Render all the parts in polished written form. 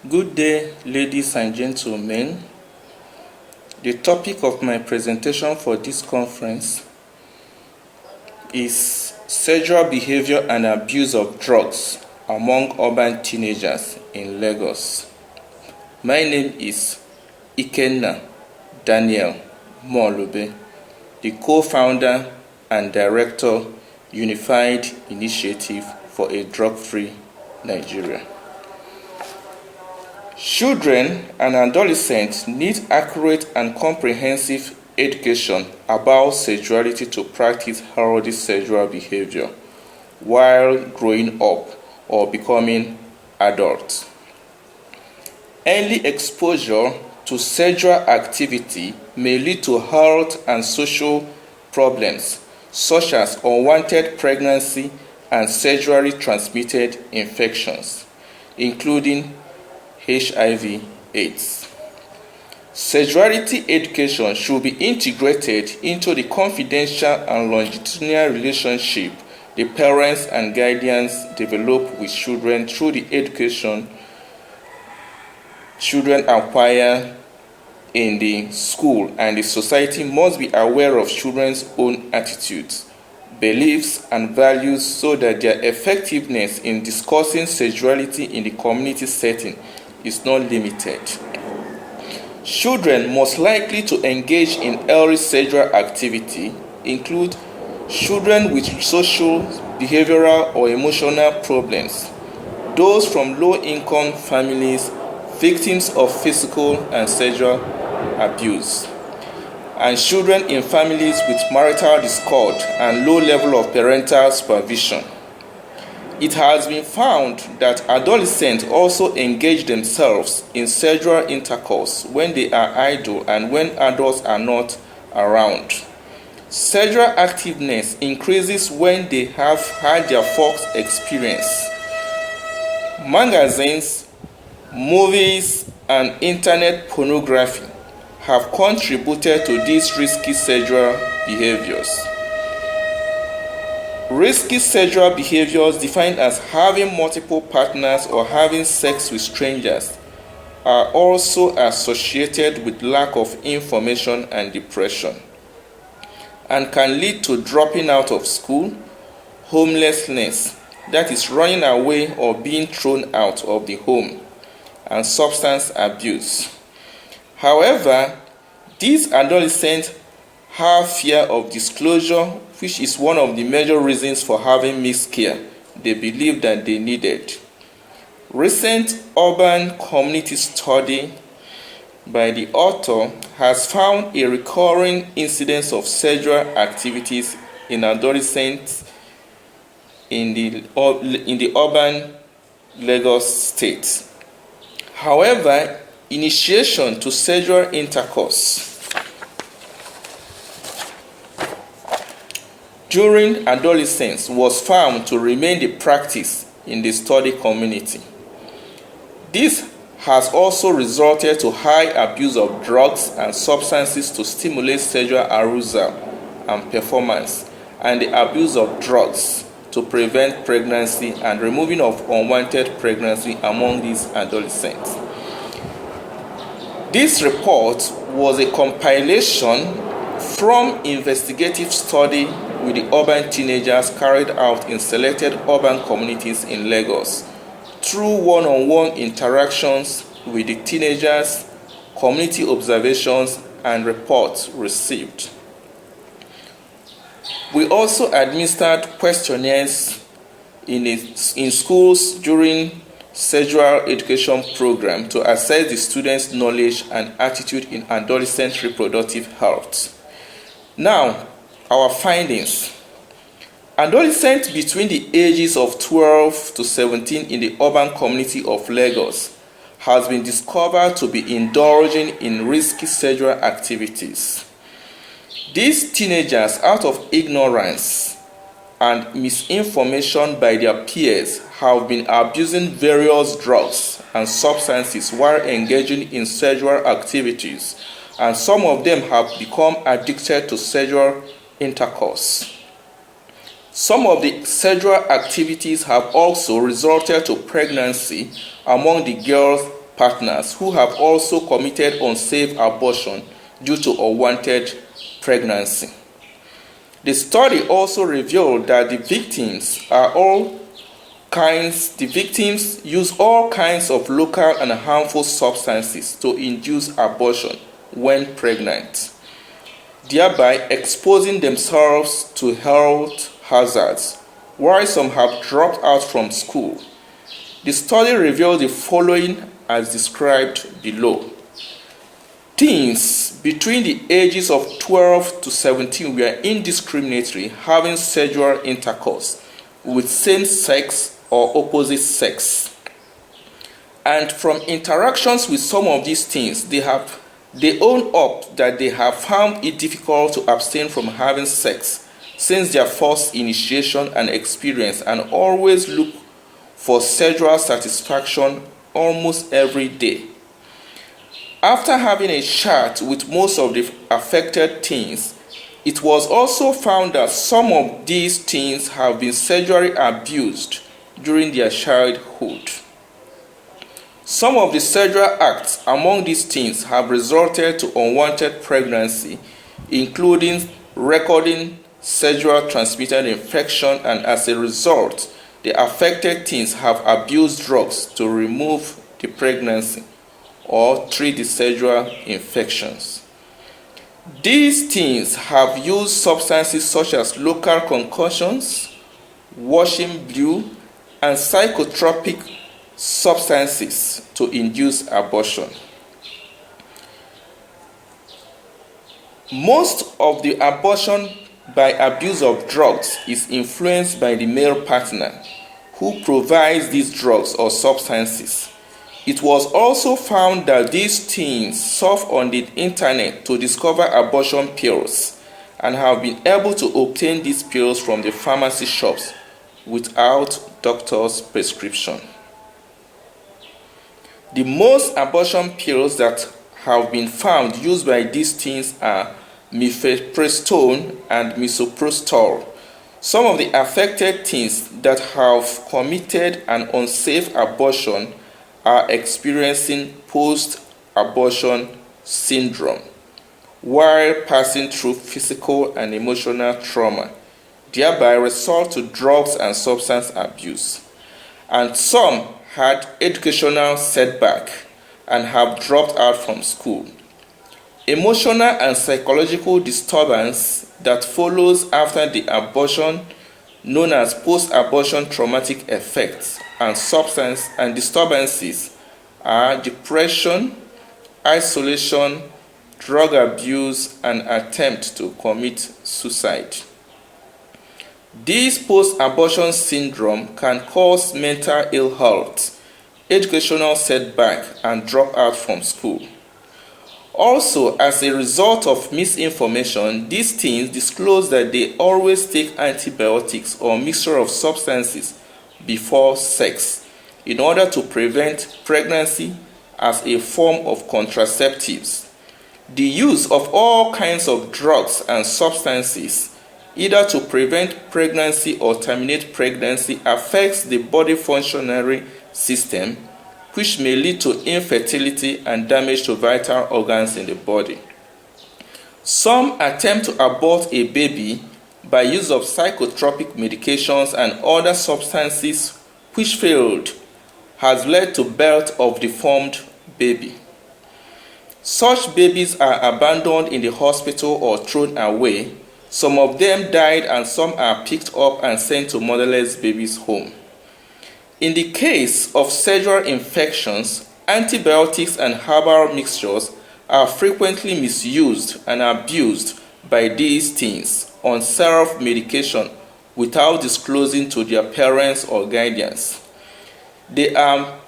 Good day, ladies and gentlemen. The topic of my presentation for this conference is sexual behavior and abuse of drugs among urban teenagers in Lagos. My name is Ikenna Daniel Molobe, the co-founder and director, Unified Initiative for a Drug-Free Nigeria. Children and adolescents need accurate and comprehensive education about sexuality to practice healthy sexual behavior while growing up or becoming adults. Early exposure to sexual activity may lead to health and social problems such as unwanted pregnancy and sexually transmitted infections, including HIV/AIDS. Sexuality education should be integrated into the confidential and longitudinal relationship the parents and guardians develop with children through the education children acquire in the school, and the society must be aware of children's own attitudes, beliefs, and values so that their effectiveness in discussing sexuality in the community setting is not limited. Children most likely to engage in early sexual activity include children with social, behavioral, or emotional problems, those from low-income families, victims of physical and sexual abuse, and children in families with marital discord and low level of parental supervision. It has been found that adolescents also engage themselves in sexual intercourse when they are idle and when adults are not around. Sexual activeness increases when they have had their first experience. Magazines, movies, and internet pornography have contributed to these risky sexual behaviors. Risky sexual behaviors, defined as having multiple partners or having sex with strangers, are also associated with lack of information and depression, and can lead to dropping out of school, homelessness, that is running away or being thrown out of the home, and substance abuse. However, these adolescents have fear of disclosure, which is one of the major reasons for having missed care they believe that they needed. Recent urban community study by the author has found a recurring incidence of sexual activities in adolescents in the urban Lagos state. However, initiation to sexual intercourse during adolescence was found to remain the practice in the study community. This has also resulted to high abuse of drugs and substances to stimulate sexual arousal and performance, and the abuse of drugs to prevent pregnancy and removing of unwanted pregnancy among these adolescents. This report was a compilation from investigative study with the urban teenagers carried out in selected urban communities in Lagos through one-on-one interactions with the teenagers, community observations, and reports received. We also administered questionnaires in schools during sexual education program to assess the students' knowledge and attitude in adolescent reproductive health. Now, our findings. Adolescents between the ages of 12 to 17 in the urban community of Lagos has been discovered to be indulging in risky sexual activities. These teenagers, out of ignorance and misinformation by their peers, have been abusing various drugs and substances while engaging in sexual activities, and some of them have become addicted to sexual intercourse. Some of the sexual activities have also resulted to pregnancy among the girls' partners who have also committed unsafe abortion due to unwanted pregnancy. The study also revealed that the victims use all kinds of local and harmful substances to induce abortion when pregnant, thereby exposing themselves to health hazards, while some have dropped out from school. The study revealed the following as described below. Teens between the ages of 12 to 17 were indiscriminately having sexual intercourse with same-sex or opposite sex. And from interactions with some of these teens, they own up that they have found it difficult to abstain from having sex since their first initiation and experience, and always look for sexual satisfaction almost every day. After having a chat with most of the affected teens, it was also found that some of these teens have been sexually abused during their childhood. Some of the sexual acts among these teens have resulted to unwanted pregnancy, including recording sexual transmitted infection, and as a result, the affected teens have abused drugs to remove the pregnancy or treat the sexual infections. These teens have used substances such as local concussions, washing blue, and psychotropic substances to induce abortion. Most of the abortion by abuse of drugs is influenced by the male partner who provides these drugs or substances. It was also found that these teens surf on the internet to discover abortion pills and have been able to obtain these pills from the pharmacy shops without doctor's prescription. The most abortion pills that have been found used by these teens are mifepristone and misoprostol. Some of the affected teens that have committed an unsafe abortion are experiencing post-abortion syndrome while passing through physical and emotional trauma, thereby resort to drugs and substance abuse. And some had educational setback and have dropped out from school. Emotional and psychological disturbance that follows after the abortion, known as post-abortion traumatic effects, and substance and disturbances are depression, isolation, drug abuse, and attempt to commit suicide. This post-abortion syndrome can cause mental ill health, educational setback, and dropout from school. Also, as a result of misinformation, these teens disclose that they always take antibiotics or mixture of substances before sex in order to prevent pregnancy as a form of contraceptives. The use of all kinds of drugs and substances, either to prevent pregnancy or terminate pregnancy, affects the body functionary system, which may lead to infertility and damage to vital organs in the body. Some attempt to abort a baby by use of psychotropic medications and other substances which failed has led to birth of deformed baby. Such babies are abandoned in the hospital or thrown away. Some of them died and some are picked up and sent to motherless babies' home. In the case of sexual infections, antibiotics and herbal mixtures are frequently misused and abused by these teens on self-medication without disclosing to their parents or guardians. They are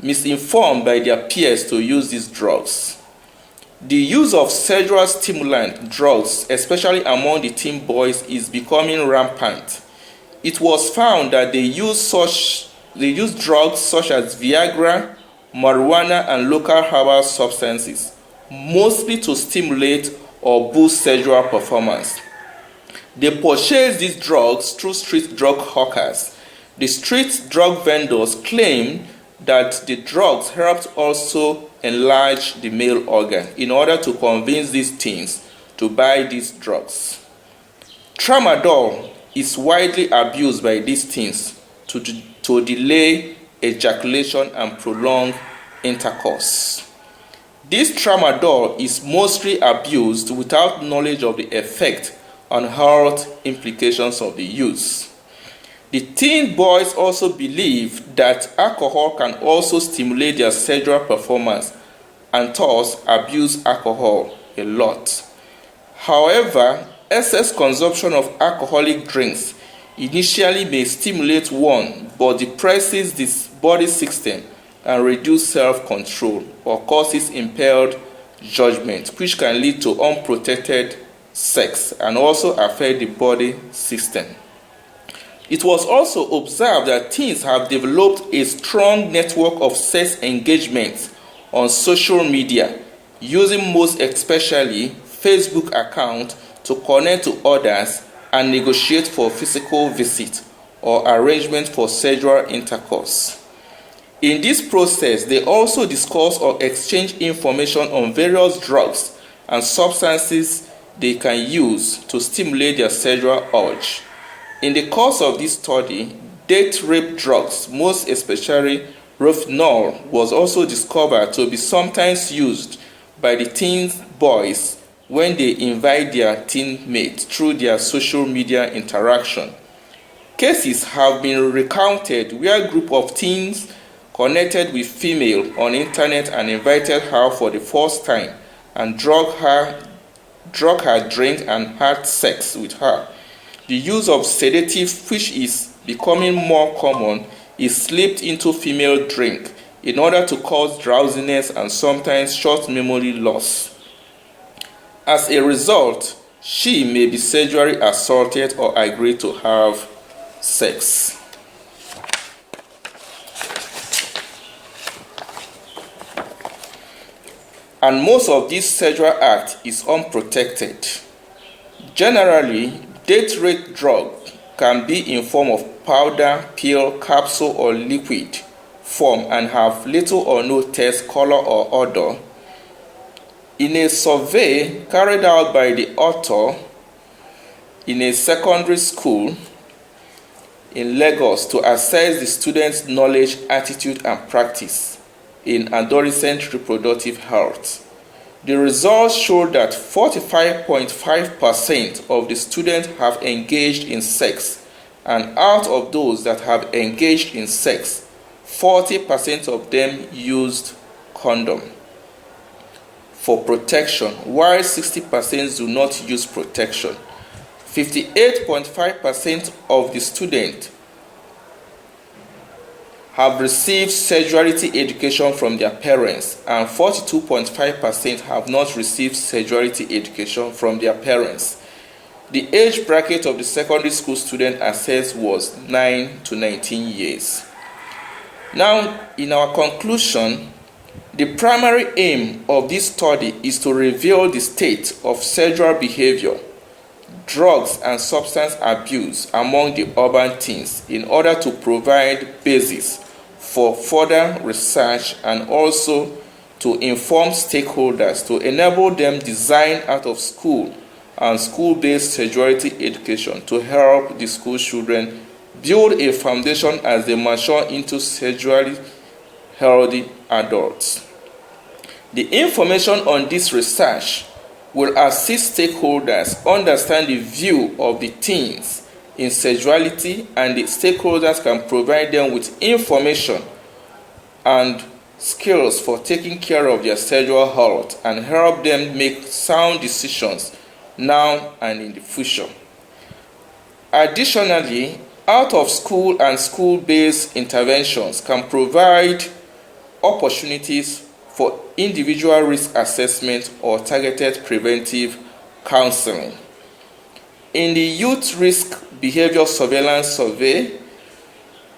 misinformed by their peers to use these drugs. The use of sexual stimulant drugs, especially among the teen boys, is becoming rampant. It was found that they use drugs such as Viagra, marijuana, and local herbal substances, mostly to stimulate or boost sexual performance. They purchase these drugs through street drug hawkers. The street drug vendors claim that the drugs helped also enlarge the male organ in order to convince these teens to buy these drugs. Tramadol is widely abused by these teens to delay ejaculation and prolong intercourse. This tramadol is mostly abused without knowledge of the effect on health implications of the use. The teen boys also believe that alcohol can also stimulate their sexual performance and thus abuse alcohol a lot. However, excess consumption of alcoholic drinks initially may stimulate one but depresses the body system and reduce self-control or causes impaired judgment, which can lead to unprotected sex and also affect the body system. It was also observed that teens have developed a strong network of sex engagements on social media, using most especially Facebook accounts to connect to others and negotiate for physical visit or arrangement for sexual intercourse. In this process, they also discuss or exchange information on various drugs and substances they can use to stimulate their sexual urge. In the course of this study, date rape drugs, most especially Rohypnol, was also discovered to be sometimes used by the teen boys when they invite their teammates through their social media interaction. Cases have been recounted where a group of teens connected with female on internet and invited her for the first time and drug her drink and had sex with her. The use of sedative, which is becoming more common, is slipped into female drink in order to cause drowsiness and sometimes short memory loss. As a result, she may be sexually assaulted or agree to have sex. And most of this sexual act is unprotected. Generally, date rape drug can be in form of powder, pill, capsule, or liquid form and have little or no taste, color, or odor. In a survey carried out by the author in a secondary school in Lagos to assess the students' knowledge, attitude, and practice in adolescent reproductive health, the results showed that 45.5% of the students have engaged in sex, and out of those that have engaged in sex, 40% of them used condom for protection, while 60% do not use protection. 58.5% of the students have received sexuality education from their parents, and 42.5% have not received sexuality education from their parents. The age bracket of the secondary school student assessed was 9 to 19 years. Now, in our conclusion, the primary aim of this study is to reveal the state of sexual behavior, drugs, and substance abuse among the urban teens in order to provide basis for further research and also to inform stakeholders to enable them design out of school and school-based sexuality education to help the school children build a foundation as they mature into sexually healthy adults. The information on this research will assist stakeholders understand the view of the teens in sexuality, and the stakeholders can provide them with information and skills for taking care of their sexual health and help them make sound decisions now and in the future. Additionally, out-of-school and school-based interventions can provide opportunities for individual risk assessment or targeted preventive counseling. In the Youth Risk Behavior Surveillance Survey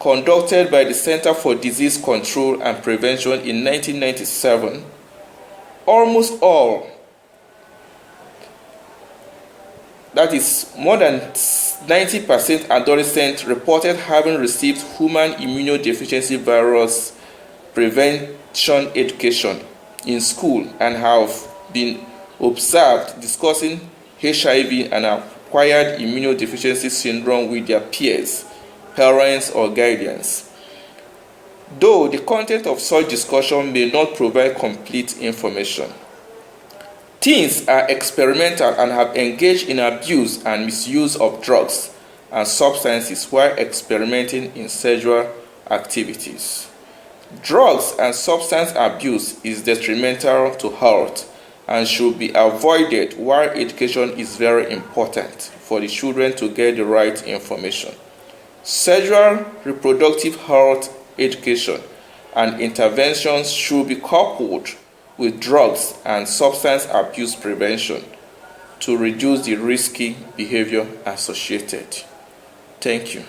conducted by the Center for Disease Control and Prevention in 1997, almost all, that is more than 90% adolescents reported having received human immunodeficiency virus prevention education in school and have been observed discussing HIV and acquired immunodeficiency syndrome with their peers, parents, or guardians. Though the content of such discussion may not provide complete information, teens are experimental and have engaged in abuse and misuse of drugs and substances while experimenting in sexual activities. Drugs and substance abuse is detrimental to health and should be avoided, while education is very important for the children to get the right information. Sexual reproductive health education and interventions should be coupled with drugs and substance abuse prevention to reduce the risky behavior associated. Thank you.